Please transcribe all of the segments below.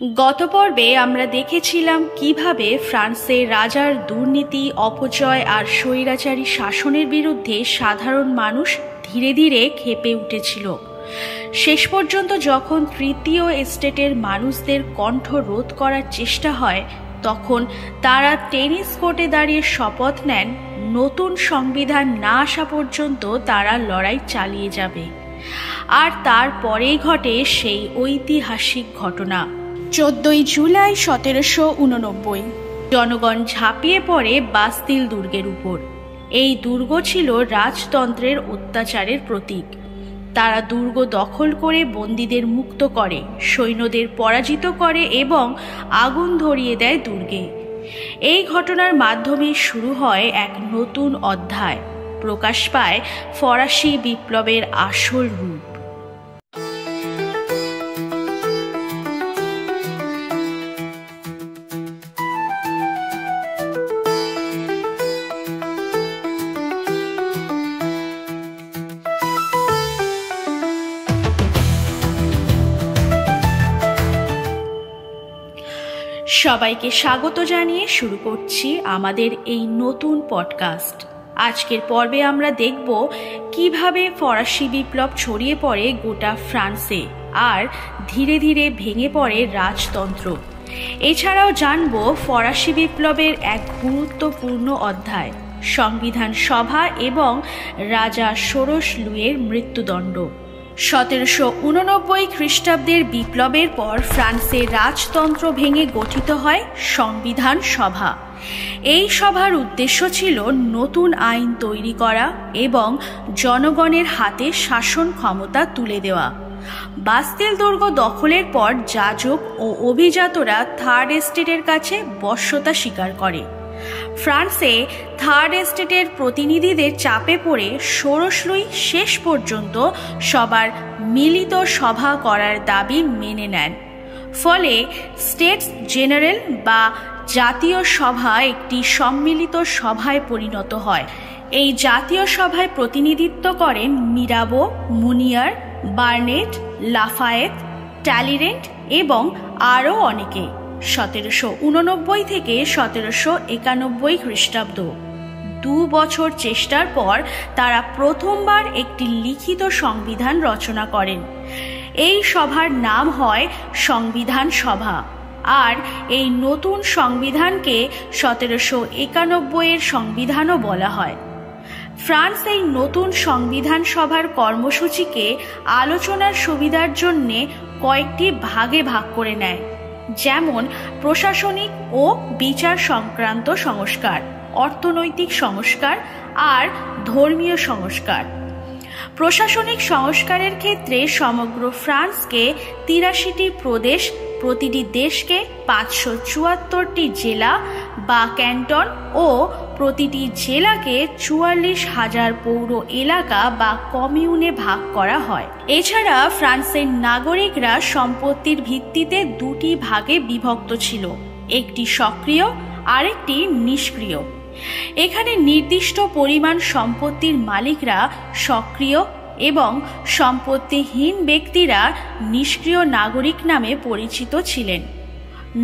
গত পর্বে আমরা দেখেছিলাম কিভাবে ফ্রান্সের রাজার দুর্নীতি, অপচয় আর স্বৈরাচারী শাসনের বিরুদ্ধে সাধারণ মানুষ ধীরে ধীরে ক্ষেপে উঠেছিল। শেষ পর্যন্ত যখন তৃতীয় এস্টেটের মানুষদের কণ্ঠ রোধ করার চেষ্টা হয়, তখন তারা টেনিস কোর্টে দাঁড়িয়ে শপথ নেন নতুন সংবিধান না আসা পর্যন্ত তারা লড়াই চালিয়ে যাবে। আর তারপরেই ঘটে সেই ঐতিহাসিক ঘটনা। 14 জুলাই 1789 জনগণ ঝাঁপিয়ে পড়ে বাস্তিল দুর্গের উপর। এই দুর্গ ছিল রাজতন্ত্রের অত্যাচারের প্রতীক। তারা দুর্গ দখল করে বন্দীদের মুক্ত করে, সৈন্যদের পরাজিত করে এবং আগুন ধরিয়ে দেয় দুর্গে। এই ঘটনার মাধ্যমে শুরু হয় এক নতুন অধ্যায়, প্রকাশ পায় ফরাসি বিপ্লবের আসল রূপ। সবাইকে স্বাগত জানিয়ে শুরু করছি আমাদের এই নতুন পডকাস্ট। আজকের পর্বে আমরা দেখব কিভাবে ফরাসি বিপ্লব ছড়িয়ে পড়ে গোটা ফ্রান্সে আর ধীরে ধীরে ভেঙে পড়ে রাজতন্ত্র। এছাড়াও জানব ফরাসি বিপ্লবের এক গুরুত্বপূর্ণ অধ্যায়, সংবিধান সভা এবং রাজা ষোড়শ লুইয়ের মৃত্যুদণ্ড। 1789 খ্রিস্টাব্দের বিপ্লবের পর ফ্রান্সের রাজতন্ত্র ভেঙে গঠিত হয় সংবিধান সভা। এই সভার উদ্দেশ্য ছিল নতুন আইন তৈরি করা এবং জনগণের হাতে শাসন ক্ষমতা তুলে দেওয়া। বাস্তিল দুর্গ দখলের পর যাজক ও অভিজাতরা থার্ড এস্টেটের কাছে বশ্যতা স্বীকার করে। ফ্রান্সে থার্ড এস্টেটের প্রতিনিধিদের চাপে পড়ে ষোড়শ লুই শেষ পর্যন্ত সবার মিলিত সভা করার দাবি মেনে নেন। ফলে স্টেটস জেনারেল বা জাতীয় সভা একটি সম্মিলিত সভায় পরিণত হয়। এই জাতীয় সভায় প্রতিনিধিত্ব করেন মিরাবো, মুনিয়ার, বার্নেট, লাফায়েত, ট্যালিরেন্ট এবং আরও অনেকে। 1789 থেকে 1791 খ্রিস্টাব্দ 2 বছর চেষ্টার পর তারা প্রথমবার একটি লিখিত সংবিধান রচনা করেন। এই সভার নাম হয় সংবিধান সভা, আর এই নতুন সংবিধানকে 1791 সংবিধানও বলা হয়। ফ্রান্স এই নতুন সংবিধান সভার কর্মসূচিকে আলোচনার সুবিধার জন্য কয়েকটি ভাগে ভাগ করে নেয়, যেমন প্রশাসনিক ও বিচার সংক্রান্ত সংস্কার, অর্থনৈতিক সংস্কার আর ধর্মীয় সংস্কার। প্রশাসনিক সংস্কারের ক্ষেত্রে সমগ্র ফ্রান্সকে 83টি প্রদেশ, প্রতিটি দেশকে 574টি জেলা বা ক্যান্টন ও প্রতিটি জেলাকে 44,000 পৌর এলাকা বা কমিউনে ভাগ করা হয়। এছাড়া ফ্রান্সের নাগরিকরা সম্পত্তির ভিত্তিতে 2টি ভাগে বিভক্ত ছিল, একটি সক্রিয় আর একটি নিষ্ক্রিয়। এখানে নির্দিষ্ট পরিমাণ সম্পত্তির মালিকরা সক্রিয় এবং সম্পত্তিহীন ব্যক্তিরা নিষ্ক্রিয় নাগরিক নামে পরিচিত ছিলেন।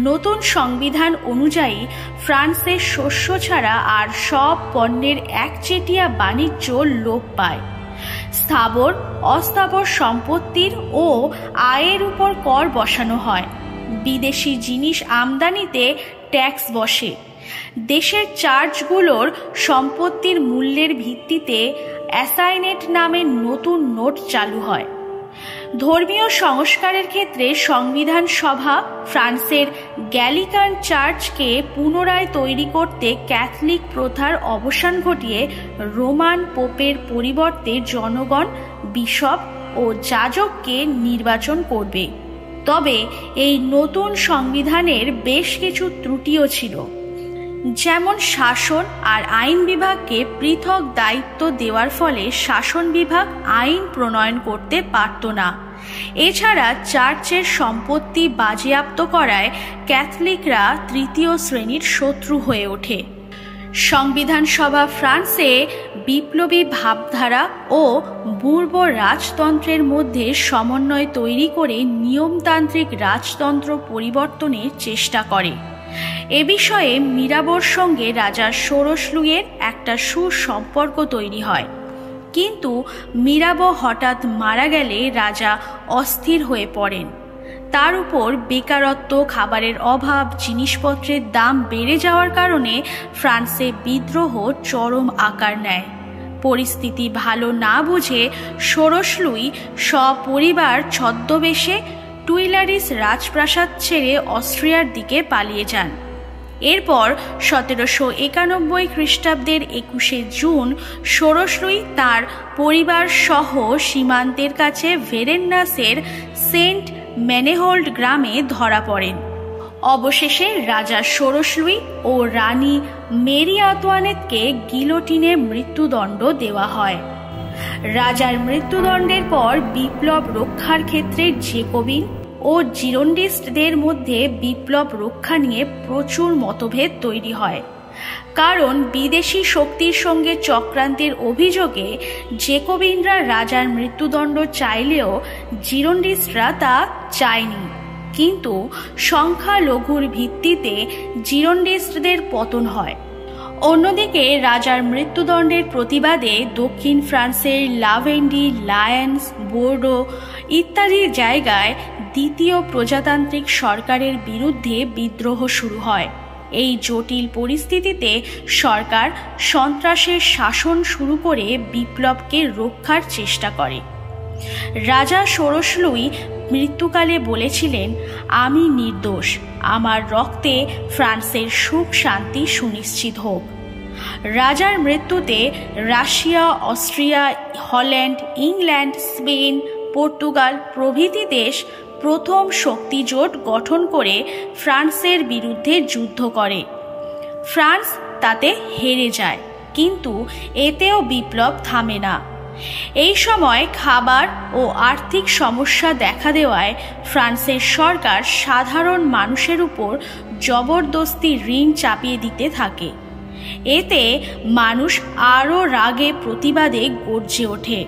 নতুন সংবিধান অনুযায়ী ফ্রান্সের শস্য ছাড়া আর সব পণ্যের একচেটিয়া বাণিজ্য লোপ পায়। স্থাবর অস্থাবর সম্পত্তির ও আয়ের উপর কর বসানো হয়। বিদেশি জিনিস আমদানিতে ট্যাক্স বসে। দেশের চার্চগুলোর সম্পত্তির মূল্যের ভিত্তিতে অ্যাসাইনেট নামে নতুন নোট চালু হয়। ধর্মীয় সংস্কারের ক্ষেত্রে সংবিধান সভা ফ্রান্সের গ্যালিকান চার্চকে পুনরায় তৈরি করতে ক্যাথলিক প্রথার অবসান ঘটিয়ে রোমান পোপের পরিবর্তে জনগণ বিশপ ও যাজককে নির্বাচন করবে। তবে এই নতুন সংবিধানের বেশ কিছু ত্রুটিও ছিল, যেমন শাসন আর আইন বিভাগকে পৃথক দায়িত্ব দেওয়ার ফলে শাসন বিভাগ আইন প্রণয়ন করতে পারত না। এছাড়া চার্চের সম্পত্তি বাজেয়াপ্ত করায় ক্যাথলিকরা তৃতীয় শ্রেণীর শত্রু হয়ে ওঠে। সংবিধান সভা ফ্রান্সে বিপ্লবী ভাবধারা ও পূর্ব রাজতন্ত্রের মধ্যে সমন্বয় তৈরি করে নিয়মতান্ত্রিক রাজতন্ত্র পরিবর্তনের চেষ্টা করে। এ বিষয়ে মিরাবোর সঙ্গে রাজা ষোড়শ লুইয়ের একটা সুসম্পর্ক তৈরি হয়, কিন্তু মিরাবো হঠাৎ মারা গেলে রাজা অস্থির হয়ে পড়েন। তার উপর বেকারত্ব, খাবারের অভাব, জিনিসপত্রের দাম বেড়ে যাওয়ার কারণে ফ্রান্সে বিদ্রোহ চরম আকার নেয়। পরিস্থিতি ভালো না বুঝে ষোড়শ লুই সপরিবার ছদ্মবেশে টুইলারিস রাজপ্রাসাদ ছেড়ে অস্ট্রিয়ার দিকে পালিয়ে যান। এরপর 1791 খ্রিস্টাব্দের 21শে জুন ষোড়শ লুই তাঁর পরিবার সহ সীমান্তের কাছে ভেরেন্নাসের সেন্ট মেনেহোল্ড গ্রামে ধরা পড়েন। অবশেষে রাজা ষোড়শ লুই ও রানী মেরি আন্তোয়ানেটকে গিলোটিনে মৃত্যুদণ্ড দেওয়া হয়। রাজার মৃত্যুদণ্ডের পর বিপ্লব রক্ষার ক্ষেত্রে জেকোবিন ও জিরোন্ডিস্টদের মধ্যে বিপ্লব রক্ষা নিয়ে প্রচুর মতভেদ তৈরি হয়, কারণ বিদেশি শক্তির সঙ্গে চক্রান্তের অভিযোগে জেকোবিনরা রাজার মৃত্যুদণ্ড চাইলেও জিরোন্ডিস্টরা তা চায়নি। কিন্তু সংখ্যালঘুর ভিত্তিতে জিরোন্ডিস্টদের পতন হয়। অন্যদিকে রাজার মৃত্যুদণ্ডের প্রতিবাদে দক্ষিণ ফ্রান্সের লাভেন্ডি, লায়েন্স, বোর্ডো ইত্যাদি জায়গায় দ্বিতীয় প্রজাতান্ত্রিক সরকারের বিরুদ্ধে বিদ্রোহ শুরু হয়। এই জটিল পরিস্থিতিতে সরকার সন্ত্রাসের শাসন শুরু করে বিপ্লবকে রক্ষার চেষ্টা করে। রাজা ষোড়শ লুই মৃত্যুকালে বলেছিলেন, আমি নির্দোষ, আমার রক্তে ফ্রান্সের সুখ শান্তি সুনিশ্চিত হোক। রাজার মৃত্যুতে Russia, Austria, Holland, England, Spain, Portugal প্রভৃতি দেশ প্রথম শক্তিজোট গঠন করে ফ্রান্সের বিরুদ্ধে যুদ্ধ করে। ফ্রান্স তাতে হেরে যায়, কিন্তু এতেও বিপ্লব থামে না। এই সময় খাবার ও আর্থিক সমস্যা দেখা দেওয়ায় ফ্রান্সের সরকার সাধারণ মানুষের উপর জবরদস্তি ঋণ চাপিয়ে দিতে থাকে। এতে মানুষ আরও রাগে প্রতিবাদে গর্জে ওঠে।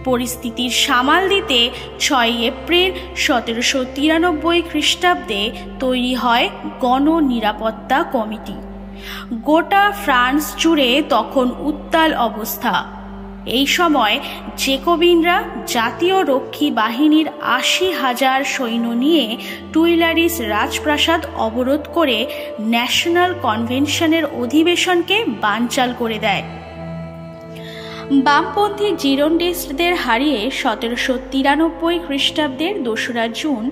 পরিস্থিতির সামাল দিতে 6 এপ্রিল 1793 খ্রিস্টাব্দে তৈরি হয় গণনিরাপত্তা কমিটি। গোটা ফ্রান্স জুড়ে তখন উত্তাল অবস্থা। এই সময় জেকোবিনরা জাতীয় রক্ষী বাহিনীর 80,000 সৈন্য নিয়ে টুইলারিস রাজপ্রাসাদ অবরোধ করে ন্যাশনাল কনভেনশনের অধিবেশনকে বানচাল করে দেয়। বামপন্থী জিরোন্ডিস্টদের হারিয়ে 1793 খ্রিস্টাব্দের 2রা জুন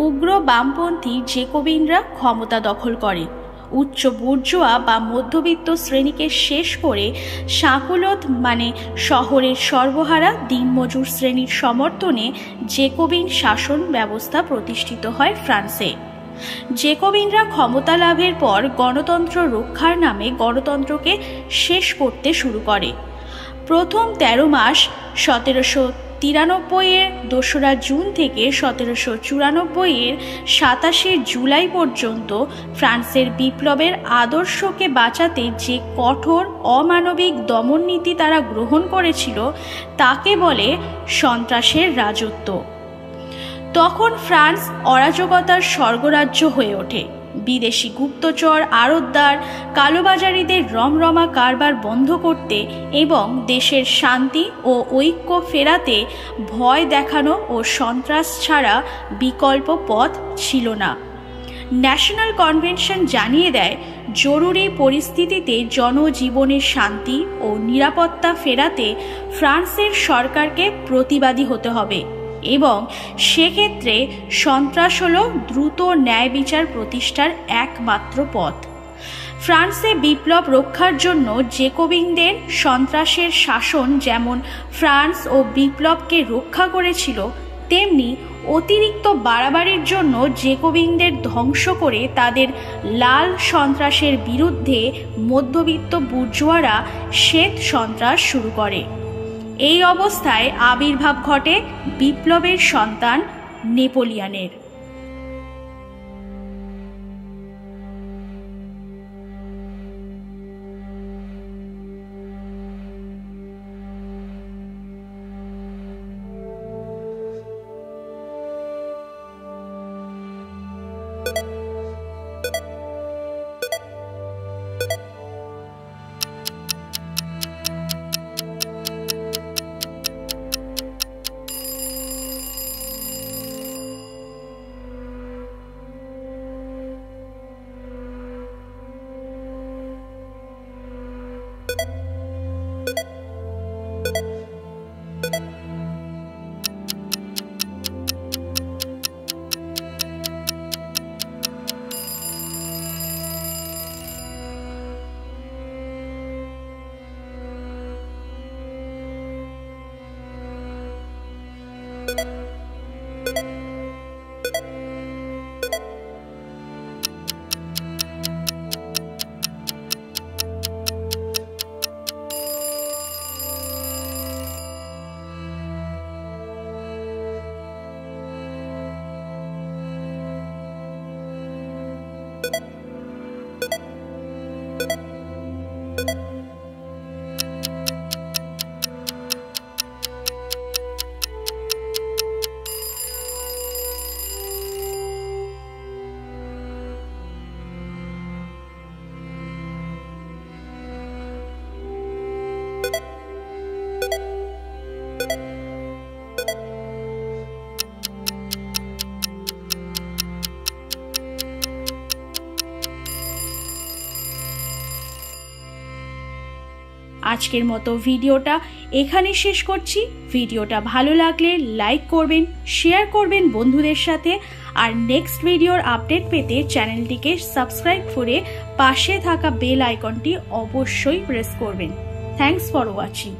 উগ্র বামপন্থী জেকোবিনরা ক্ষমতা দখল করে। উচ্চ বুর্জোয়া বা মধ্যবিত্ত শ্রেণীকে শেষ করে সাঁকুলত মানে শহরের সর্বহারা দিনমজুর শ্রেণীর সমর্থনে জেকোবিন শাসন ব্যবস্থা প্রতিষ্ঠিত হয় ফ্রান্সে। জেকোবিনরা ক্ষমতা লাভের পর গণতন্ত্র রক্ষার নামে গণতন্ত্রকে শেষ করতে শুরু করে। প্রথম 13 মাস 1793-এর 2রা জুন থেকে 1794-এর 27শে জুলাই পর্যন্ত ফ্রান্সের বিপ্লবের আদর্শকে বাঁচাতে যে কঠোর অমানবিক দমননীতি তারা গ্রহণ করেছিল তাকে বলে সন্ত্রাসের রাজত্ব। তখন ফ্রান্স অরাজকতার স্বর্গরাজ্য হয়ে ওঠে। বিদেশি গুপ্তচর, আড়তদার, কালোবাজারিদের রমরমা কারবার বন্ধ করতে এবং দেশের শান্তি ও ঐক্য ফেরাতে ভয় দেখানো ও সন্ত্রাস ছাড়া বিকল্প পথ ছিল না। ন্যাশনাল কনভেনশন জানিয়ে দেয়, জরুরি পরিস্থিতিতে জনজীবনের শান্তি ও নিরাপত্তা ফেরাতে ফ্রান্সের সরকারকে প্রতিবাদী হতে হবে এবং সেক্ষেত্রে সন্ত্রাস হল দ্রুত ন্যায় বিচার প্রতিষ্ঠার একমাত্র পথ। ফ্রান্সে বিপ্লব রক্ষার জন্য জেকোবিনদের সন্ত্রাসের শাসন যেমন ফ্রান্স ও বিপ্লবকে রক্ষা করেছিল, তেমনি অতিরিক্ত বাড়াবাড়ির জন্য জেকোবিনদের ধ্বংস করে তাদের লাল সন্ত্রাসের বিরুদ্ধে মধ্যবিত্ত বুর্জোয়ারা শ্বেত সন্ত্রাস শুরু করে। এই অবস্থায় আবির্ভাব ঘটে বিপ্লবের সন্তান নেপোলিয়নের। আজকের মতো ভিডিওটা এখানে শেষ করছি। ভিডিওটা ভালো লাগলে লাইক করবেন, শেয়ার করবেন বন্ধুদের সাথে, আর নেক্সট ভিডিওর আপডেট পেতে চ্যানেলটিকে সাবস্ক্রাইব করে পাশে থাকা বেল আইকনটি অবশ্যই প্রেস করবেন। Thanks for watching.